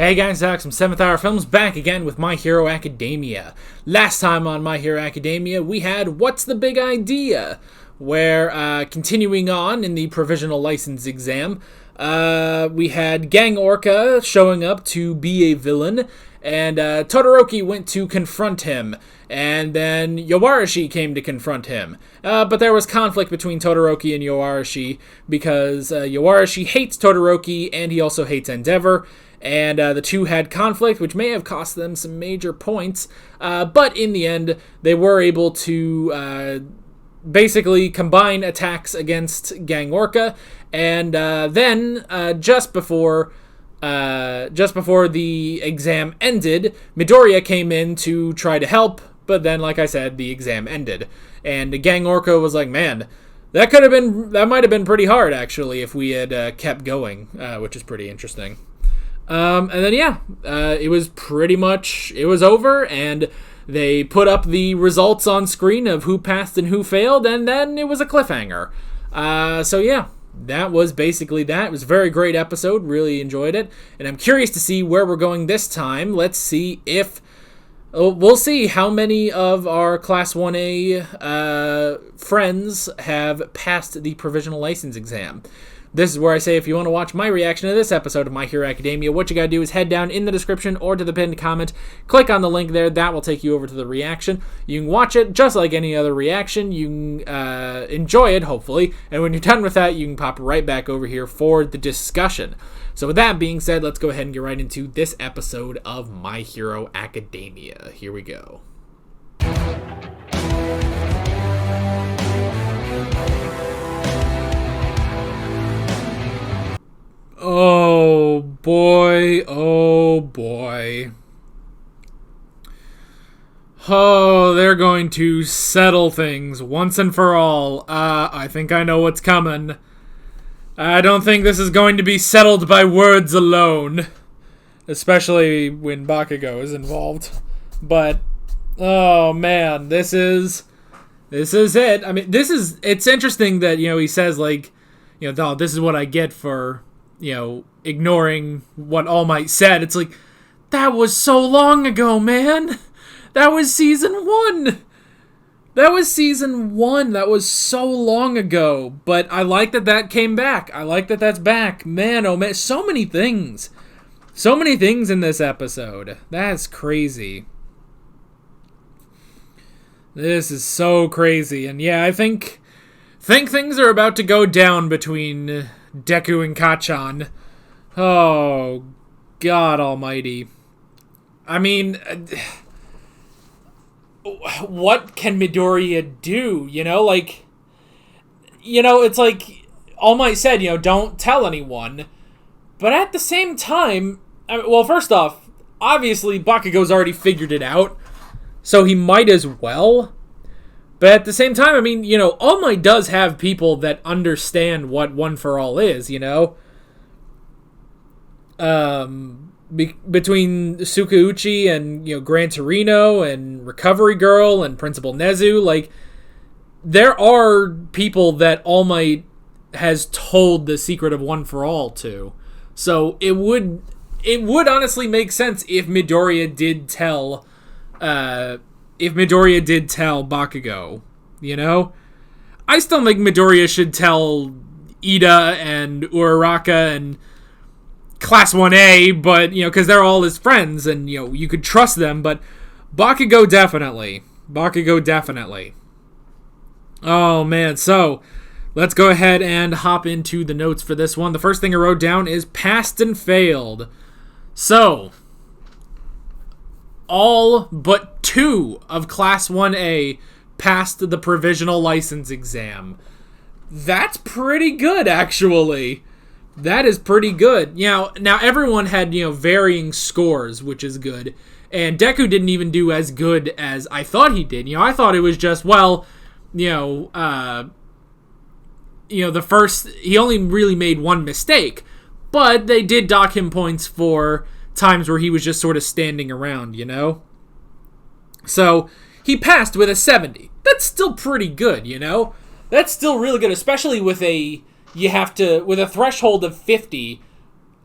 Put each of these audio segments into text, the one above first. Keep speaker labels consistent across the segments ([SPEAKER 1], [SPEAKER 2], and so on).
[SPEAKER 1] Hey guys, Alex from 7th Hour Films back again with My Hero Academia. Last time on My Hero Academia, we had What's the Big Idea? Where, continuing on in the provisional license exam, we had Gang Orca showing up to be a villain, and Todoroki went to confront him, and then Yowarashi came to confront him. But there was conflict between Todoroki and Yowarashi, because Yowarashi hates Todoroki, and he also hates Endeavor, and the two had conflict, which may have cost them some major points, but in the end, they were able to basically combine attacks against Gang Orca, and then just before the exam ended, Midoriya came in to try to help, but then, like I said, the exam ended, and Gang Orca was like, man, that might have been pretty hard, actually, if we had kept going, which is pretty interesting. And then, it was over, and they put up the results on screen of who passed and who failed, and then it was a cliffhanger. That was basically that. It was a very great episode, really enjoyed it, and I'm curious to see where we're going this time. Let's see if... we'll see how many of our Class 1A friends have passed the provisional license exam. This is where I say if you want to watch my reaction to this episode of My Hero Academia, what you gotta do is head down in the description or to the pinned comment, click on the link there, that will take you over to the reaction. You can watch it just like any other reaction, you can enjoy it, hopefully, and when you're done with that, you can pop right back over here for the discussion. So with that being said, let's go ahead and get right into this episode of My Hero Academia. Here we go. Oh boy, oh boy. Oh, they're going to settle things once and for all. I think I know what's coming. I don't think this is going to be settled by words alone. Especially when Bakugo is involved. But, oh man, this is it. I mean, it's interesting that, he says, like, oh, this is what I get for... ignoring what All Might said. It's like, that was so long ago, man. That was season 1. That was season 1. That was so long ago. But I like that came back. I like that that's back. Man, oh man, so many things. So many things in this episode. That's crazy. This is so crazy. And yeah, I think things are about to go down between Deku and Kacchan. Oh, God almighty. I mean, what can Midoriya do? It's like All Might said, don't tell anyone. But at the same time, first off, obviously Bakugo's already figured it out, so he might as well. But at the same time, I mean, All Might does have people that understand what One for All is, between Tsukauchi and, Gran Torino and Recovery Girl and Principal Nezu, like, there are people that All Might has told the secret of One for All to. So it would honestly make sense if Midoriya did tell Bakugo, I still think Midoriya should tell Ida and Uraraka and Class 1A, but, because they're all his friends, and, you could trust them, but Bakugo definitely. Oh, man, so, let's go ahead and hop into the notes for this one. The first thing I wrote down is passed and failed. So, all but 2 of Class 1A passed the provisional license exam. That's pretty good, actually. That is pretty good. Now everyone had, varying scores, which is good. And Deku didn't even do as good as I thought he did. I thought it was just, he only really made one mistake. But they did dock him points for times where he was just sort of standing around, So, he passed with a 70. That's still pretty good, That's still really good, especially with a threshold of 50.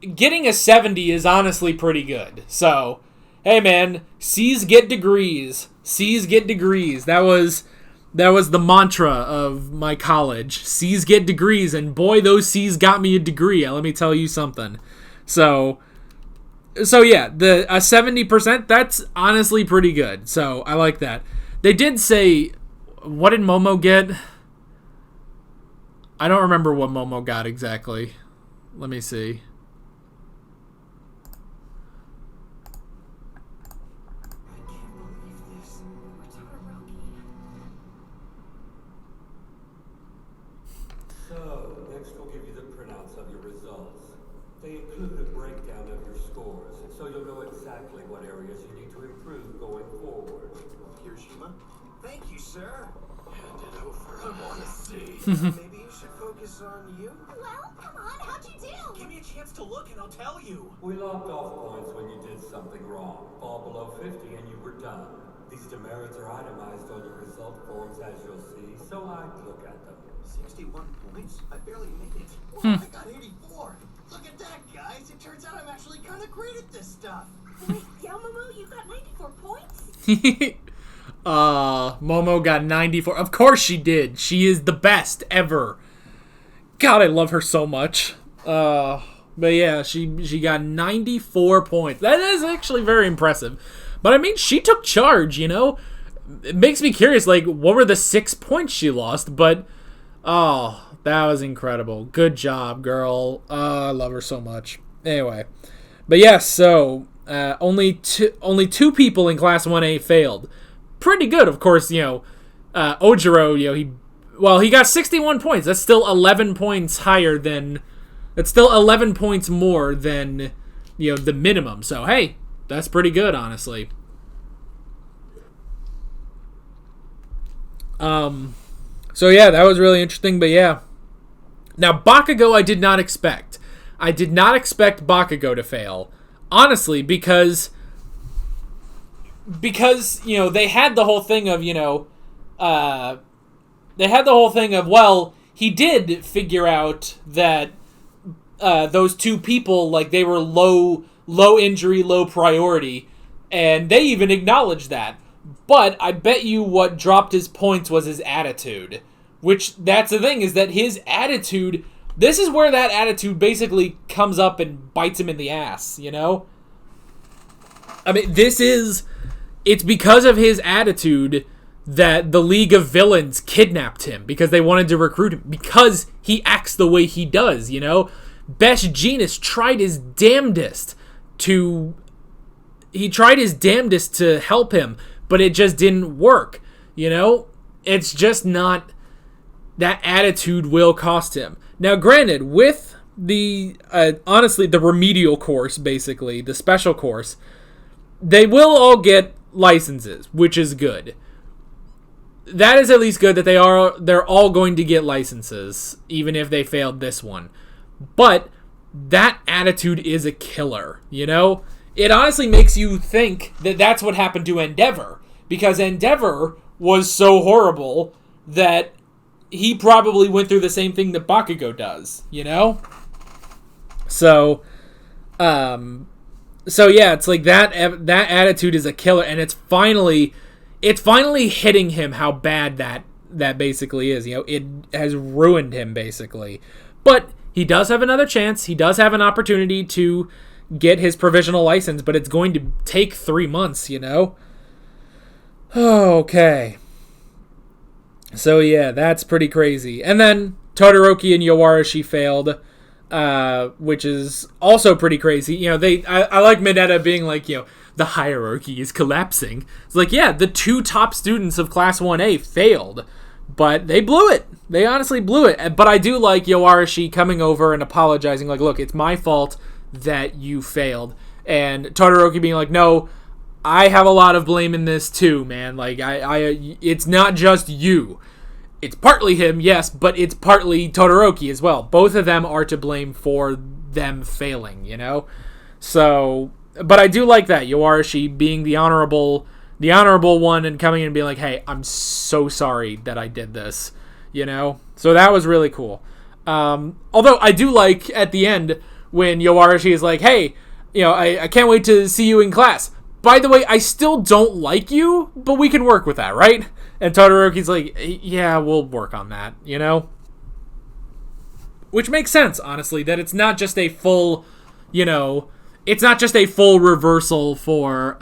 [SPEAKER 1] getting a 70 is honestly pretty good. So, hey man, C's get degrees. C's get degrees. That was the mantra of my college. C's get degrees, and boy, those C's got me a degree. Let me tell you something. So yeah, a 70%, that's honestly pretty good. So I like that. They did say, what did Momo get? I don't remember what Momo got exactly. Let me see.
[SPEAKER 2] So, next we'll give you the printouts of your results. They include a breakdown of your scores, so you'll know exactly what areas you need to improve going forward.
[SPEAKER 3] Hiroshima? Thank you, sir. Hand it over, I want to see. Maybe you should focus on you?
[SPEAKER 4] Well, come on, how'd you do?
[SPEAKER 3] Give me a chance to look and I'll tell you.
[SPEAKER 2] We lopped off points when you did something wrong. Fall below 50 and you were done. These demerits are itemized on your result forms, as you'll see, so I'd look at them.
[SPEAKER 3] 61 points? I barely made it. Well, I got 84. Look at that, guys. It turns out I'm actually kind of great at this stuff.
[SPEAKER 4] Wait, Momo, you got 94 points?
[SPEAKER 1] Momo got 94. Of course she did. She is the best ever. God, I love her so much. But yeah, she got 94 points. That is actually very impressive. But I mean, she took charge, you know? It makes me curious, like, what were the 6 points she lost? But, oh, that was incredible. Good job, girl. I love her so much. Anyway. But yeah, so, only two people in Class 1A failed. Pretty good, of course, you know. Ojiro, you know, he got 61 points. That's still 11 points higher than... That's still 11 points more than, you know, the minimum. So, hey, that's pretty good, honestly. So yeah, that was really interesting, but yeah. Now, Bakugo I did not expect. I did not expect Bakugo to fail. Honestly, because, you know, they had the whole thing of, you know, well, he did figure out that those two people, like, they were low injury, low priority, and they even acknowledged that. But I bet you what dropped his points was his attitude. Which, that's the thing, is that his attitude, this is where that attitude basically comes up and bites him in the ass, you know? I mean, it's because of his attitude that the League of Villains kidnapped him, because they wanted to recruit him, because he acts the way he does, you know? Best Jeanist tried his damnedest to help him, but it just didn't work, you know? It's just not... That attitude will cost him. Now, granted, with the, honestly, the remedial course, basically, the special course, they will all get licenses, which is good. That is at least good that they're all going to get licenses, even if they failed this one. But that attitude is a killer, you know? It honestly makes you think that that's what happened to Endeavor, because Endeavor was so horrible that he probably went through the same thing that Bakugo does, you know? So yeah, it's like that attitude is a killer, and it's finally hitting him how bad that basically is, you know? It has ruined him, basically. But he does have another chance. He does have an opportunity to get his provisional license, but it's going to take 3 months, you know? Okay. So yeah, that's pretty crazy. And then Todoroki and Yowarashi failed, which is also pretty crazy. You know, I like Mineta being like, you know, the hierarchy is collapsing. It's like, yeah, the 2 top students of Class 1A failed, but they blew it. They honestly blew it. But I do like Yowarashi coming over and apologizing, like, look, it's my fault that you failed. And Todoroki being like, no, I have a lot of blame in this too, man. Like, it's not just you. It's partly him, yes, but it's partly Todoroki as well. Both of them are to blame for them failing, you know? So, but I do like that. Yowarashi being the honorable one and coming in and being like, hey, I'm so sorry that I did this, you know? So that was really cool. Although I do like, at the end, when Yowarishi is like, hey, I can't wait to see you in class. By the way, I still don't like you, but we can work with that, right? And Todoroki's like, yeah, we'll work on that, Which makes sense, honestly, that it's not just a full, it's not just a full reversal for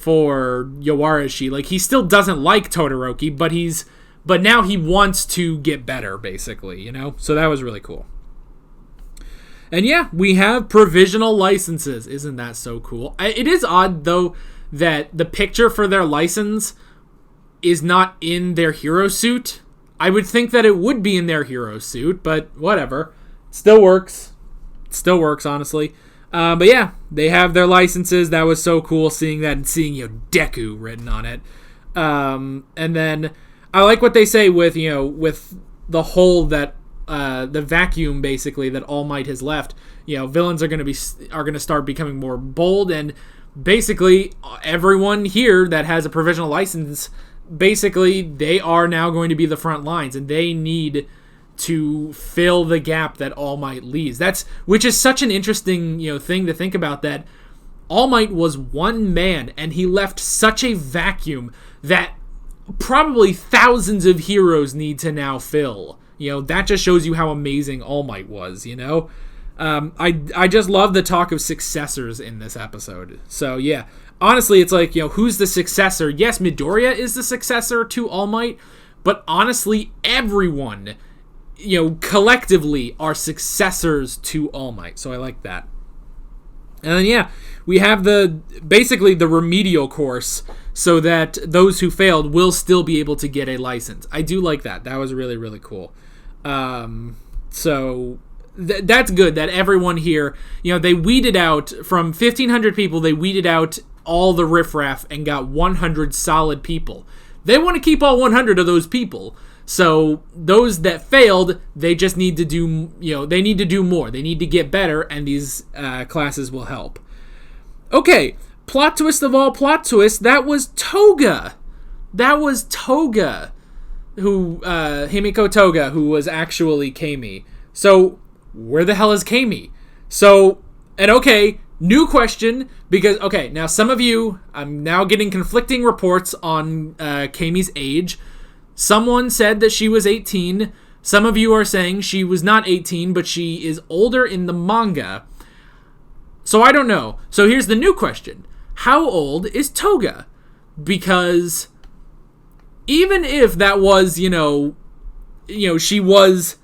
[SPEAKER 1] Yowarishi. Like, he still doesn't like Todoroki, but now he wants to get better, basically, So that was really cool. And yeah, we have provisional licenses. Isn't that so cool? It is odd, though, that the picture for their license is not in their hero suit. I would think that it would be in their hero suit, but whatever. Still works. Still works, honestly. But yeah, they have their licenses. That was so cool seeing that and seeing, Deku written on it. And then I like what they say with, with the hole that, the vacuum basically that All Might has left. Villains are going to start becoming more bold, and basically everyone here that has a provisional license, basically they are now going to be the front lines, and they need to fill the gap that All Might leaves. Which is such an interesting, thing to think about, that All Might was one man and he left such a vacuum that probably thousands of heroes need to now fill. That just shows you how amazing All Might was, I just love the talk of successors in this episode. So yeah, honestly, it's like, who's the successor? Yes, Midoriya is the successor to All Might, but honestly, everyone, collectively are successors to All Might. So I like that. And then yeah, we have basically the remedial course, so that those who failed will still be able to get a license. I do like that. That was really, really cool. So that's good that everyone here, they weeded out from 1,500 people. They weeded out all the riffraff and got 100 solid people. They want to keep all 100 of those people. So those that failed, they just need to do, they need to do more. They need to get better, and these classes will help. Okay, plot twist of all plot twists, that was Toga. Who, Himiko Toga, who was actually Kami. So, where the hell is Kami? So, and okay, new question, because, okay, now some of you, I'm now getting conflicting reports on Kami's age. Someone said that she was 18. Some of you are saying she was not 18, but she is older in the manga. So I don't know. So here's the new question. How old is Toga? Because even if that was, she was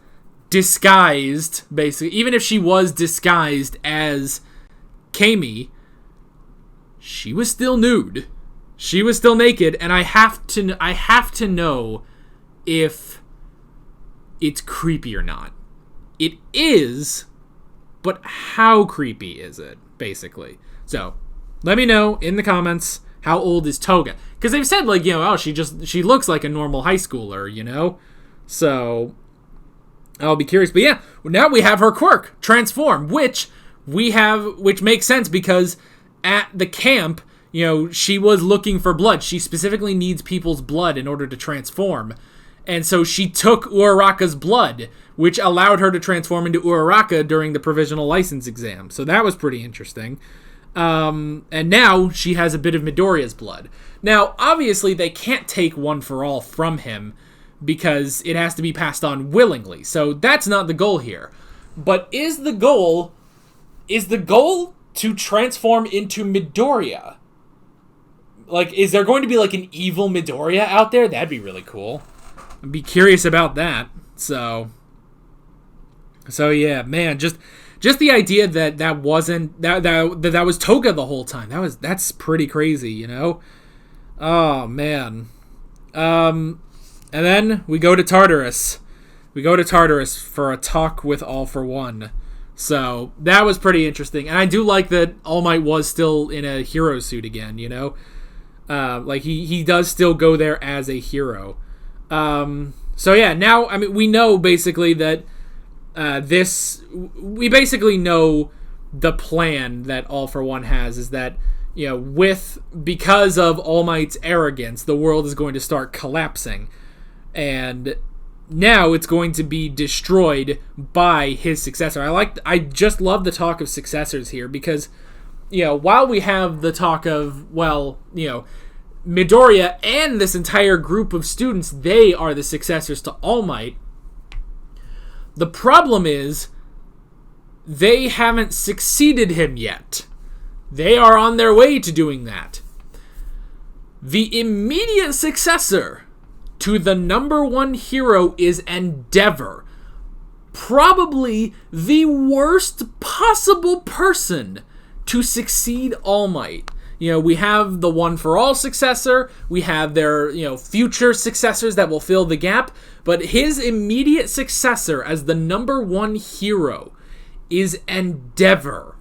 [SPEAKER 1] disguised, basically, even if she was disguised as Kami, she was still nude. She was still naked, and I have to know if it's creepy or not. It is, but how creepy is it, basically? So, let me know in the comments, how old is Toga? Because they've said, like, she looks like a normal high schooler, So, I'll be curious. But yeah, now we have her quirk, Transform, which makes sense because at the camp, she was looking for blood. She specifically needs people's blood in order to transform. And so she took Uraraka's blood, which allowed her to transform into Uraraka during the provisional license exam. So that was pretty interesting. And now she has a bit of Midoriya's blood. Now, obviously, they can't take One for All from him because it has to be passed on willingly. So that's not the goal here. But is the goal to transform into Midoriya? Like, is there going to be, like, an evil Midoriya out there? That'd be really cool. I'd be curious about that. So yeah, man, just the idea that wasn't, that was Toga the whole time. That's pretty crazy, Oh, man. And then we go to Tartarus. We go to Tartarus for a talk with All for One. So that was pretty interesting. And I do like that All Might was still in a hero suit again, Like, he does still go there as a hero. So yeah, now, I mean, we know basically that we basically know the plan that All for One has is that, because of All Might's arrogance, the world is going to start collapsing. And now it's going to be destroyed by his successor. I just love the talk of successors here because, while we have the talk of, Midoriya and this entire group of students, they are the successors to All Might. The problem is they haven't succeeded him yet. They are on their way to doing that. The immediate successor to the number one hero is Endeavor. Probably the worst possible person to succeed All Might. We have the One for All successor. We have their, future successors that will fill the gap. But his immediate successor as the number one hero is Endeavor.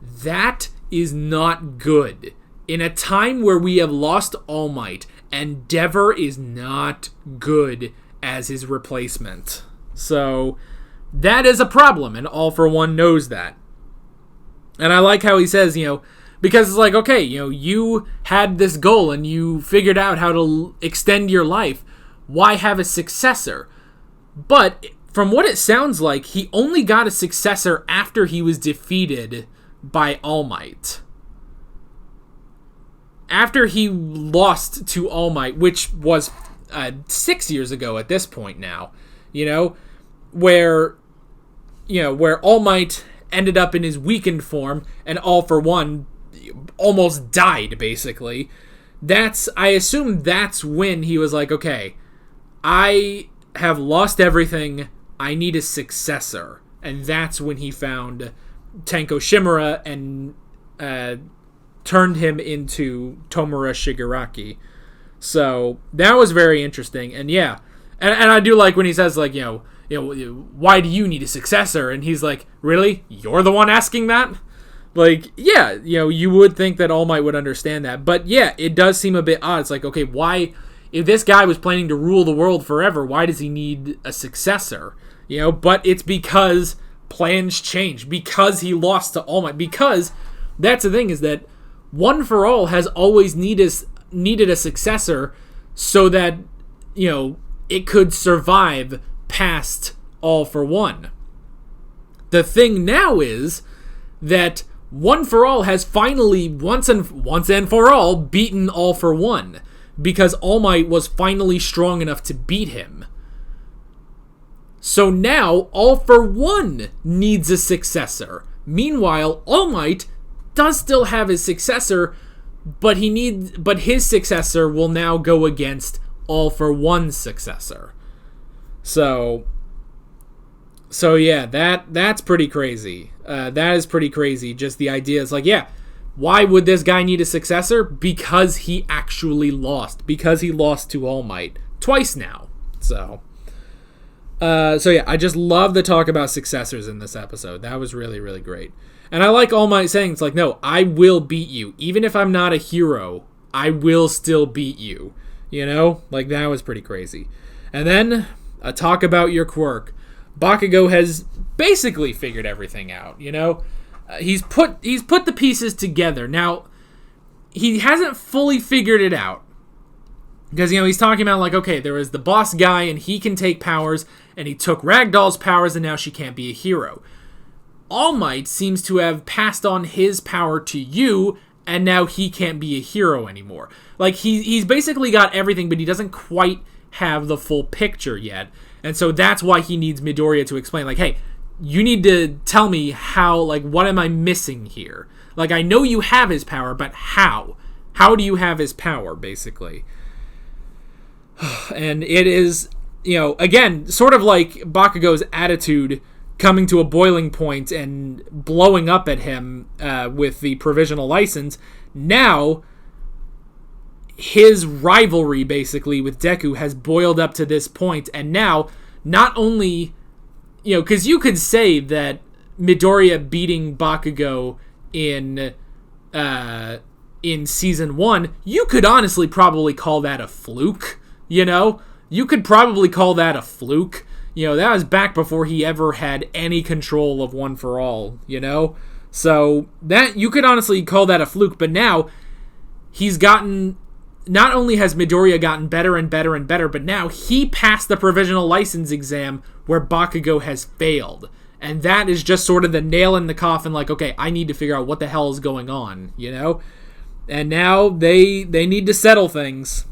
[SPEAKER 1] That is not good. In a time where we have lost All Might, Endeavor is not good as his replacement. So that is a problem, and All for One knows that. And I like how he says, because it's like, okay, you had this goal and you figured out how to extend your life. Why have a successor? But from what it sounds like, he only got a successor after he was defeated by All Might. After he lost to All Might, which was 6 years ago at this point now, where All Might ended up in his weakened form and All for One almost died, basically. I assume that's when he was like, okay, I have lost everything, I need a successor. And that's when he found Tenko Shimura and turned him into Tomura Shigaraki. So that was very interesting. And yeah, and I do like when he says, like, why do you need a successor? And he's like, really? You're the one asking that? Like, yeah, you would think that All Might would understand that. But yeah, it does seem a bit odd. It's like, okay, why, if this guy was planning to rule the world forever, why does he need a successor? But it's because plans change. Because he lost to All Might. Because that's the thing, is that One for All has always needed a successor so that, it could survive past All for One. The thing now is that One for All has finally, once and for all, beaten All for One, because All Might was finally strong enough to beat him. So now, All for One needs a successor. Meanwhile, All Might does still have his successor, but his successor will now go against All for One's successor. So yeah, that's pretty crazy. That is pretty crazy. Just the idea is like, yeah, why would this guy need a successor? Because he actually lost. Because he lost to All Might twice now. So yeah, I just love the talk about successors in this episode. That was really, really great. And I like All Might saying, it's like, no, I will beat you. Even if I'm not a hero, I will still beat you. Like, that was pretty crazy. And then a talk about your quirk. Bakugo has basically figured everything out, he's put the pieces together. Now, he hasn't fully figured it out. Because, he's talking about, like, okay, there is the boss guy and he can take powers, and he took Ragdoll's powers and now she can't be a hero. All Might seems to have passed on his power to you, and now he can't be a hero anymore. Like, he's basically got everything, but he doesn't quite have the full picture yet. And so that's why he needs Midoriya to explain, like, hey, you need to tell me how, like, what am I missing here? Like, I know you have his power, but how? How do you have his power, basically? And it is, again, sort of like Bakugo's attitude coming to a boiling point and blowing up at him with the provisional license. Now, his rivalry, basically, with Deku has boiled up to this point, and now, not only, because you could say that Midoriya beating Bakugo in Season 1, you could honestly probably call that a fluke, You could probably call that a fluke. That was back before he ever had any control of One for All, So, that, you could honestly call that a fluke, but now, he's gotten not only has Midoriya gotten better and better and better, but now he passed the provisional license exam where Bakugo has failed. And that is just sort of the nail in the coffin, like, okay, I need to figure out what the hell is going on, you know? And now they need to settle things.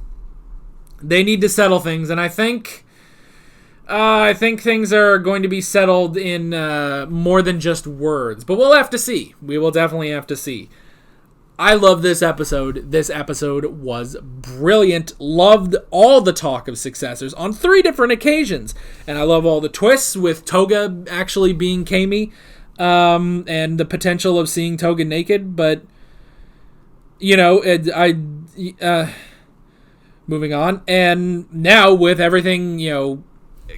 [SPEAKER 1] They need to settle things, and I think things are going to be settled in more than just words. But we'll have to see. We will definitely have to see. I love this episode. This episode was brilliant. Loved all the talk of successors on 3 different occasions. And I love all the twists with Toga actually being Kami. And the potential of seeing Toga naked. But, you know, moving on. And now with everything, you know,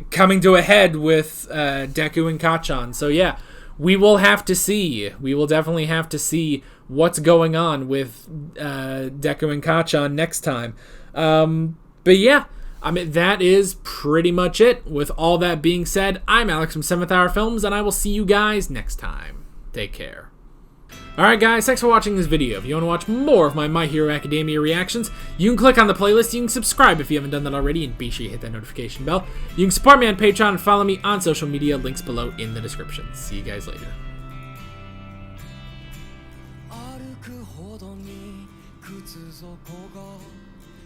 [SPEAKER 1] coming to a head with Deku and Kacchan. So yeah, we will have to see. We will definitely have to see what's going on with Deku and Kacchan next time. But yeah, I mean, that is pretty much it. With all that being said, I'm Alex from 7th Hour Films, and I will see you guys next time. Take care. Alright guys, thanks for watching this video. If you want to watch more of my My Hero Academia reactions, you can click on the playlist, you can subscribe if you haven't done that already, and be sure you hit that notification bell. You can support me on Patreon and follow me on social media, links below in the description. See you guys later.
[SPEAKER 5] 歩くほどに靴底が